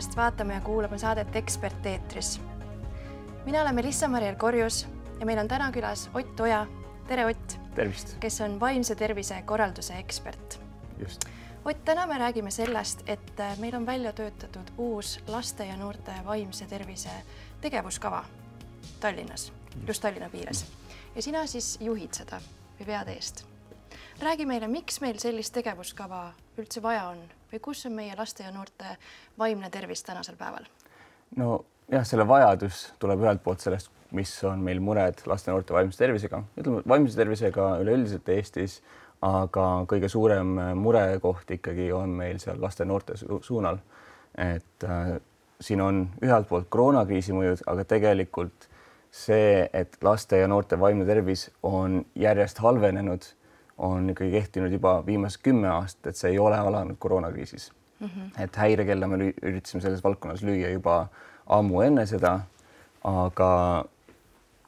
tulemast vaatama ja kuulama saadet Ekspert eetris. Mina olen Melissa-Mariel Korjus ja meil on täna külas Ott Oja. Tere, Ott! Tervist! Kes on vaimse tervise korralduse ekspert. Just. Ott, täna me räägime sellest, et meil on välja töötatud uus laste ja noorte vaimse tervise tegevuskava Tallinnas, just Tallinna piires. Ja sina siis juhid seda või vead eest. Räägi meile, miks meil sellist tegevuskava üldse vaja on või kus on meie laste ja noorte vaimne tervis tänasel päeval? No jah, selle vajadus tuleb ühelt poolt sellest, mis on meil mured laste ja noorte vaimse tervisega. Ütleme, vaimse tervisega üleüldiselt Eestis, aga kõige suurem murekoht ikkagi on meil seal laste ja noorte suunal. Et siin on ühelt poolt koroonakriisi mõjud, aga tegelikult see, et laste ja noorte vaimne tervis on järjest halvenenud, on ikkagi kehtinud juba viimased 10 aastat, et see ei ole alanud koroonakriisis. Et häirekella me üritasime selles valdkonnas lüüa juba ammu enne seda, aga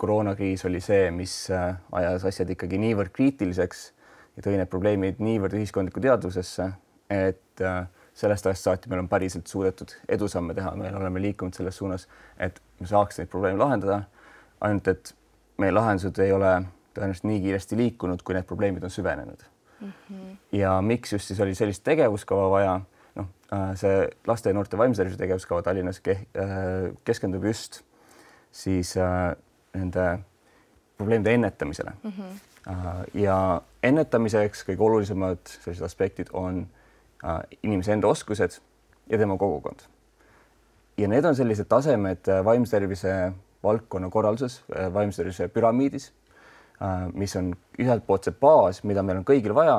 koroonakriis oli see, mis ajas asjad ikkagi niivõrd kriitiliseks ja tõi need probleemid niivõrd ühiskondliku teadvusesse, et sellest ajast saati meil on päriselt suudetud edusamme teha. Me oleme liikunud selles suunas, et me saaks neid probleeme lahendada, ainult et meie lahendused ei ole tõenäoliselt nii kiiresti liikunud, kui need probleemid on süvenenud. Ja miks just siis oli sellist tegevuskava vaja? See laste ja noorte vaimse tervise tegevuskava Tallinnas keskendub just siis nende probleemide ennetamisele. Ja ennetamiseks kõige olulisemad sellised aspektid on inimese enda oskused ja tema kogukond. Ja need on sellised tasemed vaimse tervise valdkonna korralduses, vaimse tervise püramiidis, mis on ühelt poolt see baas, mida meil on kõigil vaja,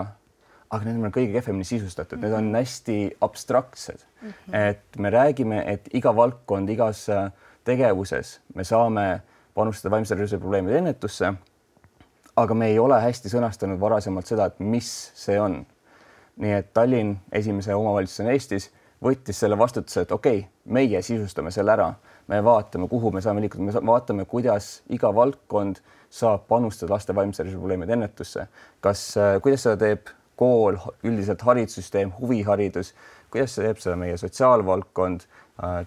aga need on kõige kehvemini sisustatud. Need on hästi abstraktsed. Et me räägime, et iga valdkond, igas tegevuses me saame panustada vaimse tervise probleemide ennetusse, aga me ei ole hästi sõnastanud varasemalt seda, et mis see on. Nii et Tallinn esimese omavalitsusena Eestis võttis selle vastutuse, et okei, meie sisustame selle ära. Me vaatame, kuhu me saame liikuda, me vaatame, kuidas iga valdkond saab panustada laste vaimse tervise probleemide ennetusse. Kuidas seda teeb kool, üldiselt haridussüsteem, huviharidus, kuidas see teeb seda meie sotsiaalvaldkond,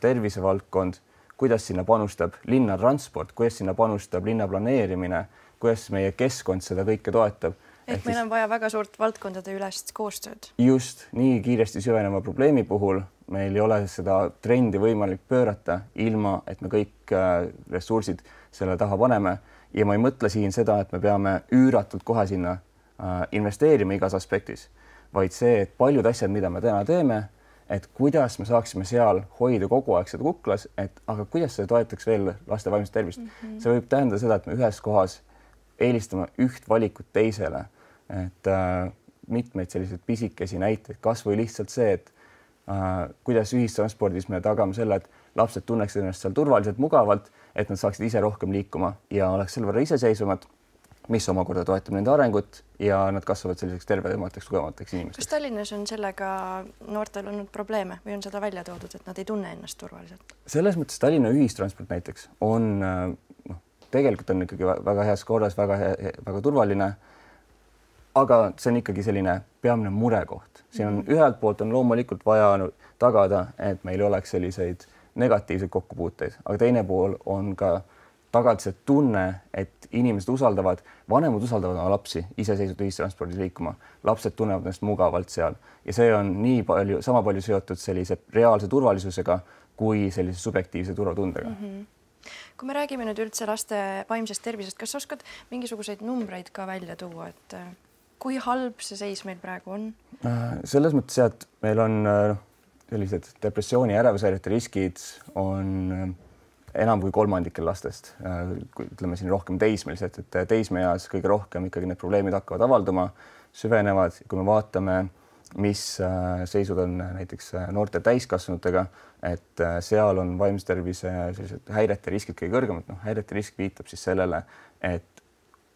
tervisevaldkond, kuidas sinna panustab linnatransport, kuidas sinna panustab linna planeerimine, kuidas meie keskkond seda kõike toetab. Ehk meil on vaja väga suurt valdkondade ülest koostööd. Just, nii kiiresti süveneva probleemi puhul meil ei ole seda trendi võimalik pöörata ilma, et me kõik ressursid selle taha paneme. Ja ma ei mõtle siin seda, et me peame üüratult kohe sinna investeerima igas aspektis, vaid see, et paljud asjad, mida me täna teeme, et kuidas me saaksime seal hoida kogu aeg seda kuklas, aga kuidas see toetaks veel laste vaimset tervist. See võib tähendada seda, et me ühes kohas eelistame üht valikut teisele, et mitmeid selliseid pisikesi näiteid, kas või lihtsalt see, et kuidas ühistranspordis me tagame selle, et lapsed tunneksid ennast seal turvaliselt, mugavalt, et nad saaksid ise rohkem liikuma ja oleks selle võrra iseseisvamad, mis omakorda toetab nende arengut ja nad kasvavad selliseks tervemateks, tugevamateks inimesteks. Kas Tallinnas on sellega noortel olnud probleeme või on seda välja toodud, et nad ei tunne ennast turvaliselt? Selles mõttes Tallinna ühistransport näiteks on, tegelikult on ikkagi väga heas korras, väga turvaline, aga see on ikkagi selline peamine murekoht. Siin on ühelt poolt on loomulikult vaja tagada, et meil oleks selliseid negatiivseid kokkupuuteid, aga teine pool on ka tagada see tunne, et inimesed usaldavad, vanemad usaldavad oma lapsi iseseisvalt ühistranspordis liikuma. Lapsed tunnevad ennast mugavalt seal ja see on nii palju, sama palju seotud sellise reaalse turvalisusega kui sellise subjektiivse turvatundega. Kui me räägime nüüd üldse laste vaimsest tervisest, kas oskad mingisuguseid numbreid ka välja tuua, et kui halb see seis meil praegu on? Selles mõttes, et meil on sellised depressiooni ja ärevushäirete riskid on enam kui kolmandikel lastest, ütleme siin rohkem teismelised, et teismeeas kõige rohkem ikkagi need probleemid hakkavad avalduma, süvenevad. Kui me vaatame, mis seisud on näiteks noorte täiskasvanutega, et seal on vaimse tervise häirete riskid kõige kõrgemad. Häirete risk viitab siis sellele, et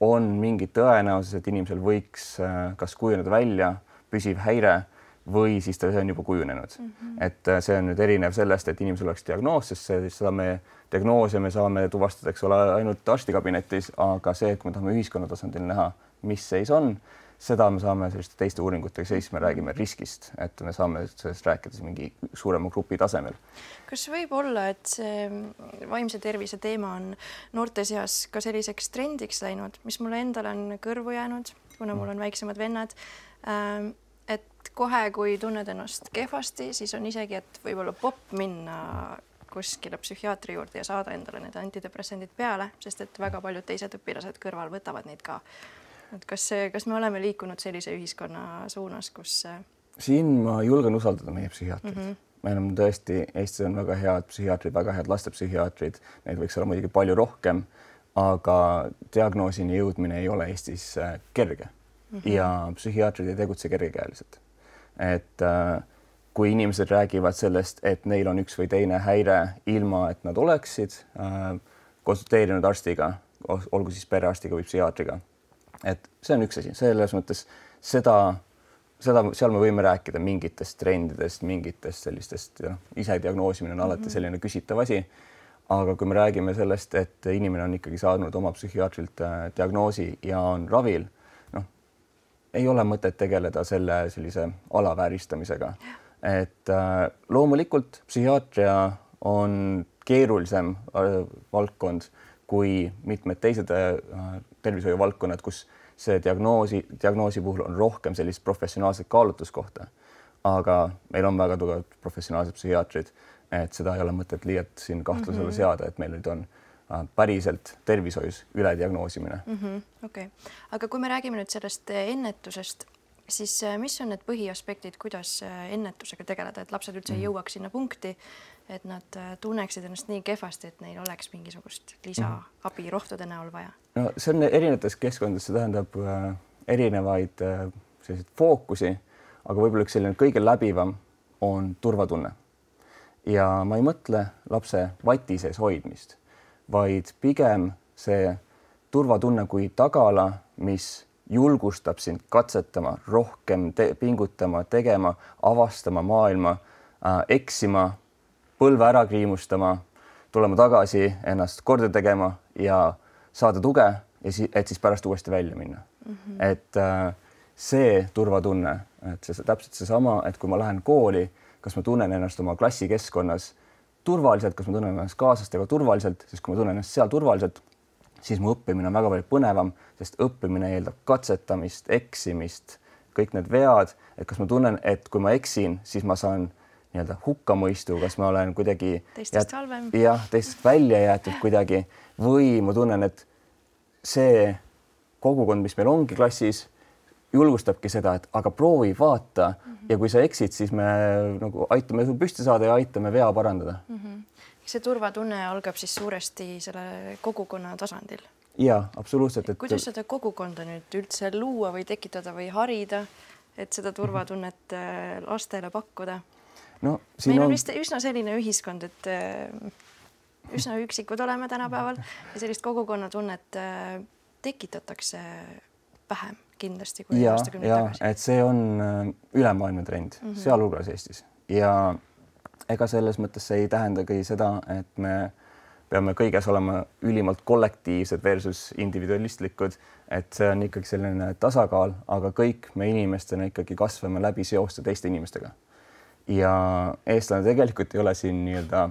on mingi tõenäosus, et inimesel võiks kas kujuneda välja püsiv häire või siis ta on juba kujunenud. Et see on nüüd erinev sellest, et inimesel oleks diagnoos, sest seda me diagnoose me saame tuvastada, eks ole, ainult arstikabinetis, aga see, kui me tahame ühiskonna tasandil näha, mis seis on, seda me saame selliste teiste uuringutega, siis me räägime riskist, et me saame sellest rääkides mingi suurema grupi tasemel. Kas võib olla, et see vaimse tervise teema on noorte seas ka selliseks trendiks läinud, mis mulle endale on kõrvu jäänud, kuna mul on väiksemad vennad, et kohe, kui tunned ennast kehvasti, siis on isegi, et võib-olla popp minna kuskile psühhiaatri juurde ja saada endale need antidepressandid peale, sest et väga paljud teised õpilased kõrval võtavad neid ka. Et kas me oleme liikunud sellise ühiskonna suunas, kus... Siin ma julgen usaldada meie psühhiaatrid. Meil on tõesti, Eestis on väga head psühhiaatrid, väga head lastepsühhiaatrid, neid võiks olla muidugi palju rohkem, aga diagnoosini jõudmine ei ole Eestis kerge ja psühhiaatrid ei tegutse kergekäeliselt. Et kui inimesed räägivad sellest, et neil on üks või teine häire ilma, et nad oleksid konsulteerinud arstiga, olgu siis perearstiga või psühhiaatriga, et see on üks asi, selles mõttes seal me võime rääkida mingitest trendidest, mingitest sellistest, ise diagnoosimine on alati selline küsitav asi. Aga kui me räägime sellest, et inimene on ikkagi saanud oma psühhiaatrilt diagnoosi ja on ravil, ei ole mõtet tegeleda sellise alavääristamisega. Et loomulikult psühhiaatria on keerulisem valdkond kui mitmed teised tervishoiu valdkonnad, kus see diagnoosi puhul on rohkem sellist professionaalset kaalutluskohta. Aga meil on väga tugevad professionaalsed psühhiaatrid, et seda ei ole mõtet liialt siin kahtlusele seada, et meil nüüd on päriselt tervishoius ülediagnoosimine. Okei. Aga kui me räägime nüüd sellest ennetusest, siis mis on need põhiaspektid, kuidas ennetusega tegeleda, et lapsed üldse ei jõuaks sinna punkti, et nad tunneksid ennast nii kehvasti, et neil oleks mingisugust lisaabi rohtude näol vaja? No see on erinevates keskkondades, see tähendab erinevaid selliseid fookusi, aga võib-olla üks selline kõige läbivam on turvatunne. Ja ma ei mõtle lapse vati sees hoidmist, vaid pigem see turvatunne kui tagala, mis julgustab sind katsetama, rohkem pingutama, tegema, avastama maailma, eksima, põlve ära kriimustama, tulema tagasi, ennast korda tegema ja saada tuge, et siis pärast uuesti välja minna. Et see turvatunne, et see täpselt seesama, et kui ma lähen kooli, kas ma tunnen ennast oma klassikeskkonnas turvaliselt, kas ma tunnen ennast kaaslastega turvaliselt, sest kui ma tunnen ennast seal turvaliselt, siis mu õppimine on väga palju põnevam, sest õppimine eeldab katsetamist, eksimist, kõik need vead, et kas ma tunnen, et kui ma eksin, siis ma saan nii-öelda hukkamõistu, kas ma olen kuidagi teistest halvem. Jah, teistest välja jäetud kuidagi või ma tunnen, et see kogukond, mis meil ongi klassis, julgustabki seda, et aga proovi, vaata ja kui sa eksid, siis me nagu aitame sul püsti saada ja aitame vea parandada. See turvatunne algab siis suuresti selle kogukonna tasandil. Jaa, absoluutselt. Kuidas seda kogukonda nüüd üldse luua või tekitada või harida, et seda turvatunnet lastele pakkuda? No, meil on vist üsna selline ühiskond, et üsna üksikud oleme tänapäeval ja sellist kogukonnatunnet tekitatakse vähem kindlasti kui aastakümneid tagasi. Et see on ülemaailmne trend, sealhulgas Eestis. Ja ega selles mõttes see ei tähendagi seda, et me peame kõiges olema ülimalt kollektiivsed versus individualistlikud, et see on ikkagi selline tasakaal, aga kõik me inimestena ikkagi kasvame läbi seoste teiste inimestega. Ja eestlane tegelikult ei ole siin nii-öelda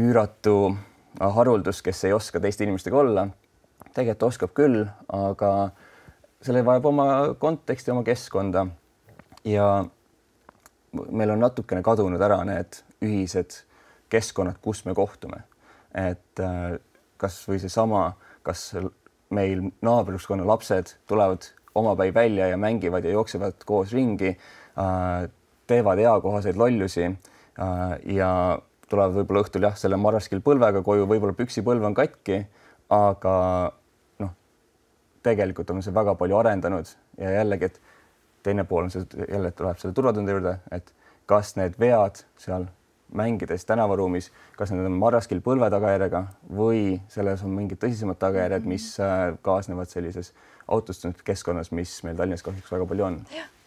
üüratu haruldus, kes ei oska teiste inimestega olla. Tegelikult oskab küll, aga selle vajab oma konteksti, oma keskkonda ja meil on natukene kadunud ära need ühised keskkonnad, kus me kohtume. Et kas või seesama, kas meil naabruskonna lapsed tulevad omapäi välja ja mängivad ja jooksevad koos ringi, teevad eakohaseid lollusi ja tulevad võib-olla õhtul selle marraskil põlvega koju, võib-olla püksipõlv on katki, aga tegelikult on see väga palju arendanud ja jällegi, et teine pool on see, jälle tuleb selle turvatunde juurde, et kas need vead seal mängides tänavaruumis, kas need on marraskil põlve tagajärjega või selles on mingid tõsisemad tagajärjed, mis kaasnevad sellises autostunud keskkonnas, mis meil Tallinnas kahjuks väga palju on.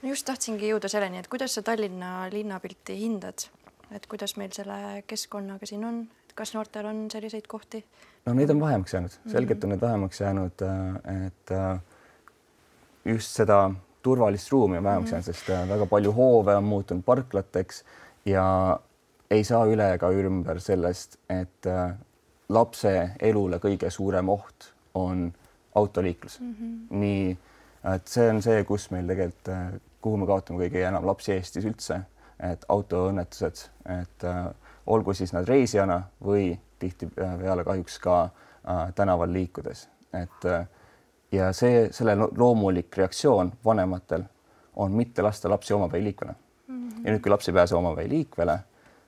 Just tahtsingi jõuda selleni, et kuidas sa Tallinna linnapilti hindad, et kuidas meil selle keskkonnaga siin on, kas noortel on selliseid kohti? No neid on vähemaks jäänud, selgelt on need vähemaks jäänud, et just seda turvalist ruumi on vähemaks jäänud, sest väga palju hoove on muutunud parklateks ja ei saa üle ega ümber sellest, et lapse elule kõige suurem oht on autoliiklus. Nii, et see on see, kus meil tegelikult, kuhu me kaotame kõige enam lapsi Eestis üldse, et autoõnnetused, et olgu siis nad reisijana või tihtipeale kahjuks ka tänaval liikudes. Et ja selle loomulik reaktsioon vanematel on mitte lasta lapsi omapäi liikvele. Ja nüüd, kui laps ei pääse omapäi liikvele,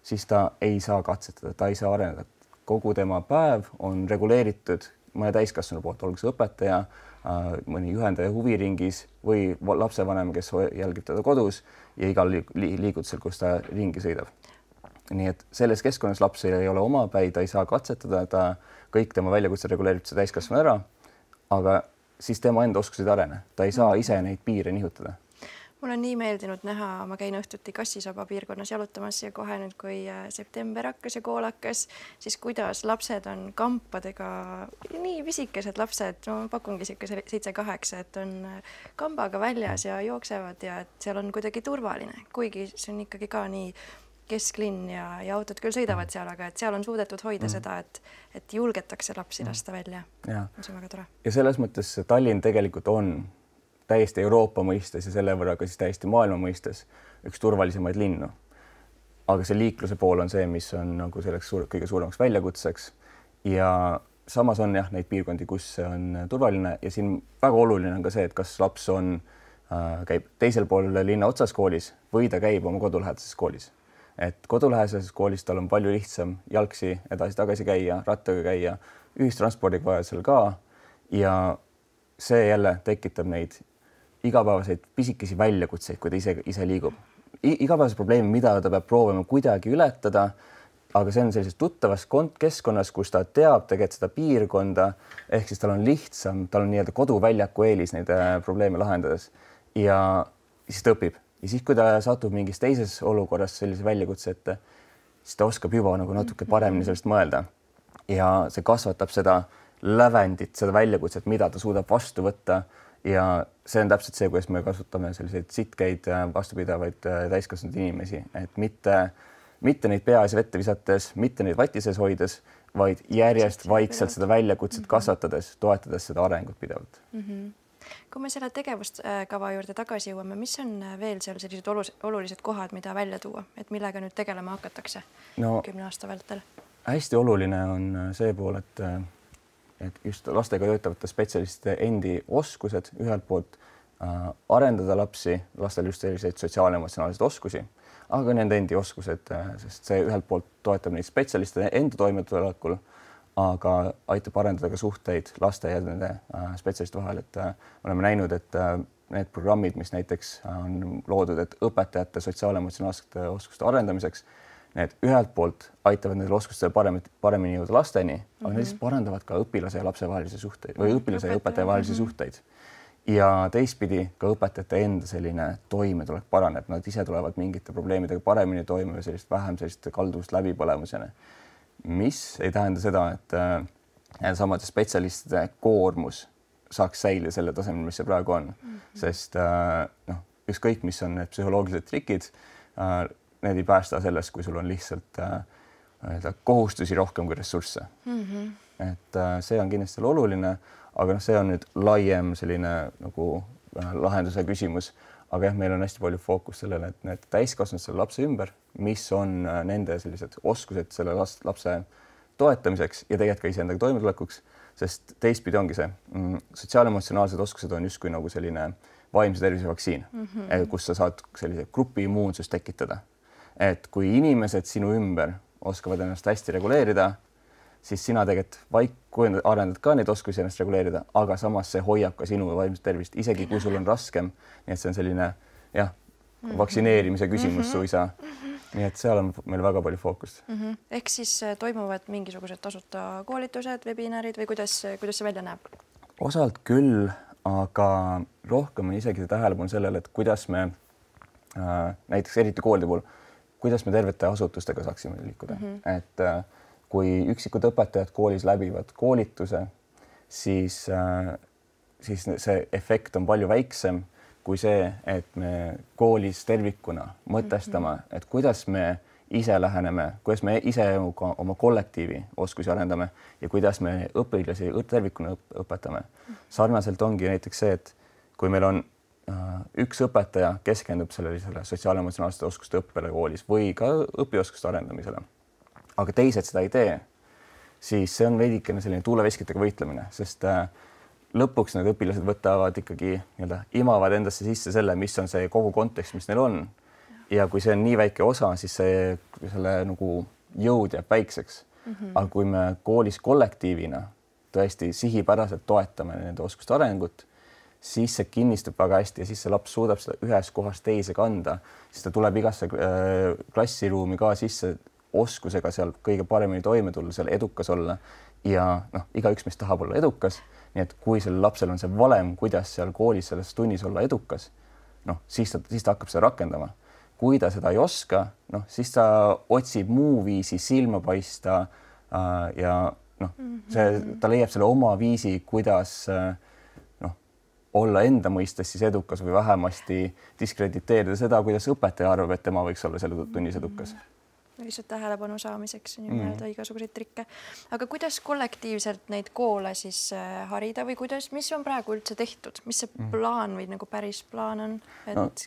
siis ta ei saa katsetada, ta ei saa areneda. Kogu tema päev on reguleeritud mõne täiskasvanu poolt, olgu see õpetaja, mõni juhendaja huviringis või lapsevanem, kes jälgib teda kodus ja igal liigutusel, kus ta ringi sõidab. Nii et selles keskkonnas laps ei ole omapäi, ta ei saa katsetada, kõik tema väljakutsed reguleeritud see täiskasvanu ära, aga siis tema enda oskused arene, ta ei saa ise neid piire nihutada. Mul on nii meeldinud näha, ma käin õhtuti Kassisaba piirkonnas jalutamas ja kohe nüüd, kui september hakkas ja kool hakkas, siis kuidas lapsed on kampadega, nii pisikesed lapsed, ma pakungi siuke 7-8, et on kambaga väljas ja jooksevad ja et seal on kuidagi turvaline, kuigi see on ikkagi ka nii kesklinn ja autod küll sõidavad seal, aga et seal on suudetud hoida seda, et julgetakse lapsi lasta välja. See on väga tore. Ja selles mõttes Tallinn tegelikult on täiesti Euroopa mõistes ja selle võrra ka siis täiesti maailma mõistes üks turvalisemaid linnu. Aga see liikluse pool on see, mis on nagu selleks kõige suuremaks väljakutseks ja samas on jah neid piirkondi, kus see on turvaline ja siin väga oluline on ka see, et kas laps käib teisel pool linna otsas koolis või ta käib oma kodulähedases koolis. Et kodulähedases koolis tal on palju lihtsam jalgsi edasi-tagasi käia, rattaga käia, ühistranspordiga vajadusel ka ja see jälle tekitab neid igapäevaseid pisikesi väljakutseid, kui ta ise liigub. Igapäevase probleemi, mida ta peab proovima kuidagi ületada, aga see on sellises tuttavas keskkonnas, kus ta teab tegelikult seda piirkonda, ehk siis tal on lihtsam, tal on nii-öelda koduväljaku eelis neid probleeme lahendades ja siis ta õpib. Ja siis, kui ta satub mingis teises olukorras sellise väljakutse ette, siis ta oskab juba nagu natuke paremini sellest mõelda ja see kasvatab seda lävendit, seda väljakutset, mida ta suudab vastu võtta ja see on täpselt see, kuidas me kasutame selliseid sitkeid vastupidavaid täiskasvanud inimesi, et mitte neid pea ees vette visates, mitte neid vati sees hoides, vaid järjest vaikselt seda väljakutset kasvatades, toetades seda arengut pidevalt. Kui me selle tegevuskava juurde tagasi jõuame, mis on veel seal sellised olulised kohad, mida välja tuua, et millega nüüd tegelema hakatakse 10 aasta vältel? Hästi oluline on see pool, et just lastega töötavate spetsialistide endi oskused ühelt poolt arendada lapsi, lastel just selliseid sotsiaal-emotsionaalseid oskusi, aga nende endi oskused, sest see ühelt poolt toetab neid spetsialiste enda toimetulekul, aga aitab arendada ka suhteid laste ja nende spetsialiste vahel, et oleme näinud, et need programmid, mis näiteks on loodud, et õpetajate sotsiaal-emotsionaalsete oskuste arendamiseks, need ühelt poolt aitavad nendel oskustel paremini jõuda lasteni, aga need parandavad ka õpilase ja lapse vahelisi suhteid või õpilase ja õpetaja vahelisi suhteid. Ja teistpidi ka õpetajate enda selline toimetulek paraneb, nad ise tulevad mingite probleemidega paremini toime või vähem kalduvust läbipõlemusena. Mis ei tähenda seda, et samade spetsialistide koormus saaks säilida selle tasemel, mis see praegu on, sest ükskõik, mis on need psühholoogilised trikid, need ei päästa sellest, kui sul on lihtsalt kohustusi rohkem kui ressursse. Et see on kindlasti oluline, aga see on nüüd laiem selline nagu lahenduse küsimus. Aga jah, meil on hästi palju fookus sellele, et need täiskasvanud selle lapse ümber, mis on nende sellised oskused selle lapse toetamiseks ja tegelikult ka iseendaga toimetulekuks, sest teistpidi ongi see. Sotsiaal-emotsionaalsed oskused on justkui nagu selline vaimse tervise vaktsiin, kus sa saad sellise grupi immuunsust tekitada. Et kui inimesed sinu ümber oskavad ennast hästi reguleerida, siis sina tegelikult arendad ka neid oskusi ennast reguleerida, aga samas see hoiab ka sinu vaimset tervist, isegi kui sul on raskem. Nii et see on selline vaktsineerimise küsimus suisa. Nii et seal on meil väga palju fookust. Ehk siis toimuvad mingisugused tasuta koolitused, webinarid või kuidas see välja näeb? Osalt küll, aga rohkem on isegi tähelepanu sellele, et kuidas me näiteks eriti koolide puhul, kuidas me tervete asutustega saaksime liikuda. Et kui üksikud õpetajad koolis läbivad koolituse, siis see efekt on palju väiksem, kui see, et me koolis tervikuna mõtestame, et kuidas me ise läheneme, kuidas me ise oma kollektiivi oskusi arendame ja kuidas me õpilasi tervikuna õpetame. Sarnaselt ongi näiteks see, et kui meil on üks õpetaja keskendub sellisele sotsiaal-emotsionaalsete oskuste õppele koolis või ka õpioskuste arendamisele, aga teised seda ei tee, siis see on veidikene selline tuuleveskitega võitlemine, sest lõpuks need õpilased võtavad ikkagi imavad endasse sisse selle, mis on see kogu kontekst, mis neil on. Ja kui see on nii väike osa, siis selle nagu jõud jääb väikseks. Aga kui me koolis kollektiivina tõesti sihipäraselt toetame nende oskuste arengut, siis see kinnistub väga hästi ja siis see laps suudab seda ühest kohast teise kanda, siis ta tuleb igasse klassiruumi ka sisse oskusega seal kõige paremini toime tulla, seal edukas olla ja igaüks meist tahab olla edukas. Nii et kui sellel lapsel on see valem, kuidas seal koolis selles tunnis olla edukas, siis ta hakkab seda rakendama. Kui ta seda ei oska, siis ta otsib muu viisi silma paista ja ta leiab selle oma viisi, kuidas olla enda mõistes siis edukas või vähemasti diskrediteerida seda, kuidas õpetaja arvab, et tema võiks olla selle tunnis edukas. Lihtsalt tähelepanu saamiseks nii-öelda igasuguseid trikke. Aga kuidas kollektiivselt neid koole siis harida või mis on praegu üldse tehtud? Mis see plaan või nagu päris plaan on? Et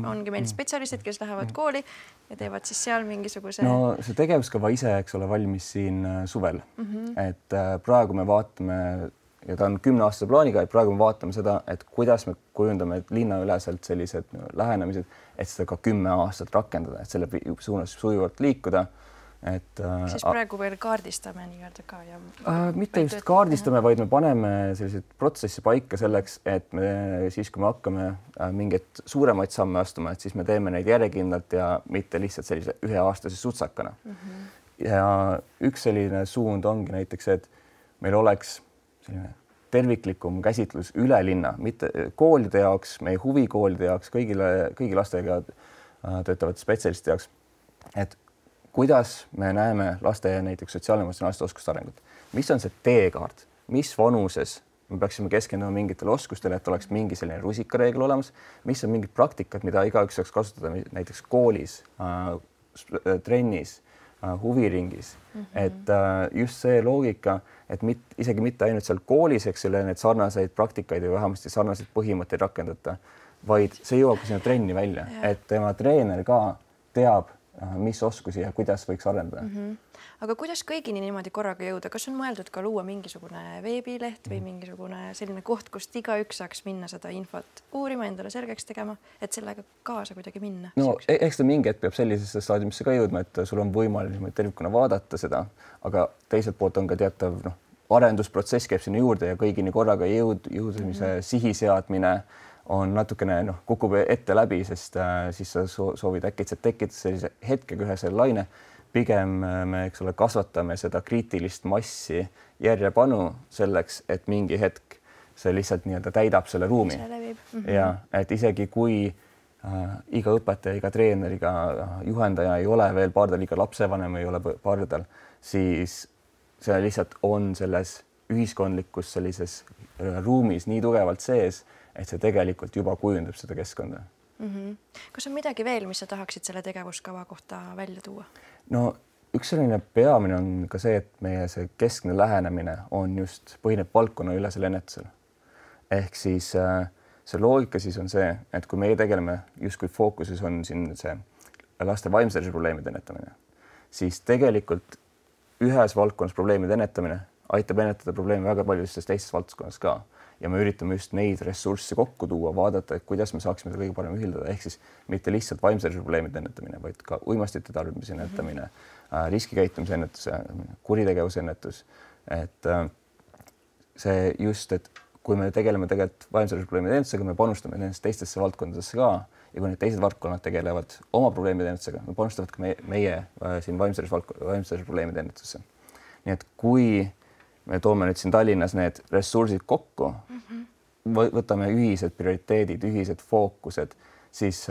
ongi meil spetsialistid, kes lähevad kooli ja teevad siis seal mingisuguse... No see tegevuskava ise, eks ole, valmis siin suvel. Et praegu me vaatame, ja ta on 10-aastase plaaniga, et praegu me vaatame seda, et kuidas me kujundame linnaüleselt sellised lähenemised, et seda ka 10 aastat rakendada, et selle suunas sujuvalt liikuda. Siis praegu veel kaardistame nii-öelda ka. Mitte just kaardistame, vaid me paneme sellised protsessi paika selleks, et me siis, kui me hakkame mingeid suuremaid samme astuma, et siis me teeme neid järjekindlalt ja mitte lihtsalt sellise üheaastase sutsakana. Ja üks selline suund ongi näiteks, et meil oleks selline terviklikum käsitlus üle linna, mitte koolide jaoks, meie huvikoolide jaoks, kõigi lastega töötavate spetsialistide jaoks, et kuidas me näeme laste näiteks sotsiaal-emotsionaalsete oskuste arengut. Mis on see teekaart? Mis vanuses me peaksime keskenduma mingitele oskustele, et oleks mingi selline rusikareegel olemas? Mis on mingid praktikad, mida igaüks saaks kasutada näiteks koolis, trennis, huviringis, et just see loogika, et isegi mitte ainult seal koolis, eks ole, need sarnaseid praktikaid või vähemasti sarnaseid põhimõtteid rakendada, vaid see jõuab sinna trenni välja, et tema treener ka teab, mis oskusi ja kuidas võiks arendada. Aga kuidas kõigini niimoodi korraga jõuda? Kas on mõeldud ka luua mingisugune veebileht või mingisugune selline koht, kust igaüks saaks minna seda infot uurima, endale selgeks tegema, et sellega kaasa kuidagi minna? No eks ta mingi hetk peab sellisesse staadiumisse ka jõudma, et sul on võimalik tervikuna vaadata seda, aga teiselt poolt on ka teatav arendusprotsess käib sinna juurde ja kõigini korraga jõudmise sihi seadmine on natukene kukub ette läbi, sest siis sa soovid äkitselt tekitada sellise hetkega ühe selle laine. Pigem me kasvatame seda kriitilist massi järjepanu selleks, et mingi hetk see lihtsalt täidab selle ruumi. Ja et isegi kui iga õpetaja, iga treener, iga juhendaja ei ole veel pardal, iga lapsevanem ei ole pardal, siis see lihtsalt on selles ühiskondlikus sellises ruumis nii tugevalt sees, et see tegelikult juba kujundab seda keskkonda. Kas on midagi veel, mis sa tahaksid selle tegevuskava kohta välja tuua? No üks selline peamine on ka see, et meie see keskne lähenemine on just põhineb valdkonna ülesel ennetusel. Ehk siis see loogika siis on see, et kui meie tegeleme justkui fookuses on siin see laste vaimse tervise probleemide ennetamine, siis tegelikult ühes valdkonnas probleemide ennetamine aitab ennetada probleeme väga paljudes teistes valdkonnas ka. Ja me üritame just neid ressursse kokku tuua, vaadata, et kuidas me saaksime seda kõige parem ühildada. Ehk siis mitte lihtsalt vaimse tervise probleemide ennetamine, vaid ka uimastite tarbimise ennetamine, riskikäitumise ennetuse, kuritegevuse ennetus. Et see just, et kui me tegeleme tegelikult vaimse tervise probleemide ennetusega, me panustame nendest teistesse valdkondadesse ka. Ja kui need teised valdkonnad tegelevad oma probleemide ennetusega, me panustavad ka meie siin vaimse tervise probleemide ennetusse. Nii et kui me toome nüüd siin Tallinnas need ressursid kokku, võtame ühised prioriteedid, ühised fookused, siis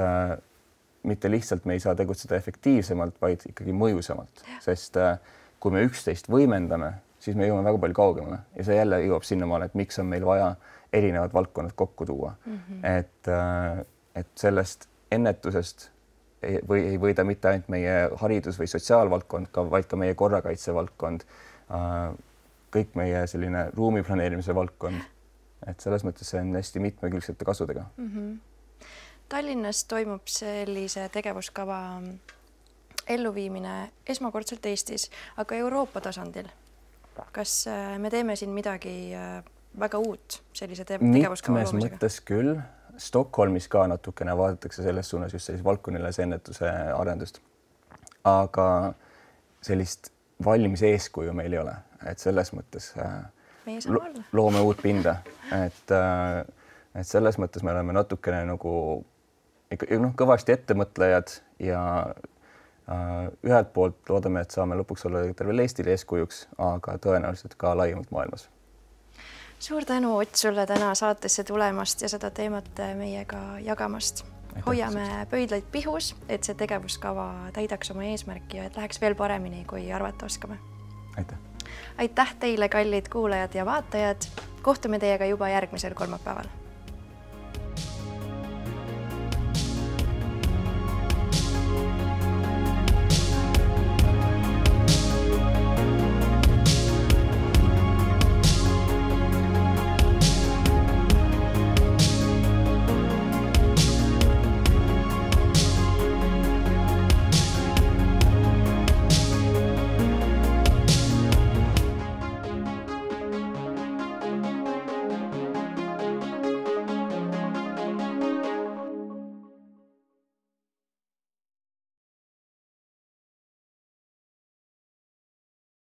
mitte lihtsalt me ei saa tegutseda efektiivsemalt, vaid ikkagi mõjusamalt. Sest kui me üksteist võimendame, siis me jõuame väga palju kaugemale ja see jälle jõuab sinnamaale, et miks on meil vaja erinevad valdkonnad kokku tuua. Et sellest ennetusest ei võida mitte ainult meie haridus- või sotsiaalvaldkond, vaid ka meie korrakaitsevaldkond, kõik meie selline ruumiplaneerimise valdkond. Et selles mõttes see on hästi mitmekülgsete kasudega. Tallinnas toimub sellise tegevuskava elluviimine esmakordselt Eestis, aga Euroopa tasandil. Kas me teeme siin midagi väga uut sellise tegevuskava loomisega? Mitmes mõttes küll. Stockholmis ka natukene vaadatakse selles suunas just sellise valdkonnilise ennetuse arendust. Aga sellist valmis eeskuju meil ei ole. Et selles mõttes loome uut pinda. Et selles mõttes me oleme natukene nagu kõvasti ettemõtlejad ja ühelt poolt loodame, et saame lõpuks olla tervel Eestile eeskujuks, aga tõenäoliselt ka laiemalt maailmas. Suur tänu, Ott, sulle täna saatesse tulemast ja seda teemat meiega jagamast. Hoiame pöidlaid pihus, et see tegevuskava täidaks oma eesmärki ja et läheks veel paremini, kui arvata oskame. Aitäh! Aitäh teile, kallid kuulajad ja vaatajad! Kohtume teiega juba järgmisel kolmapäeval.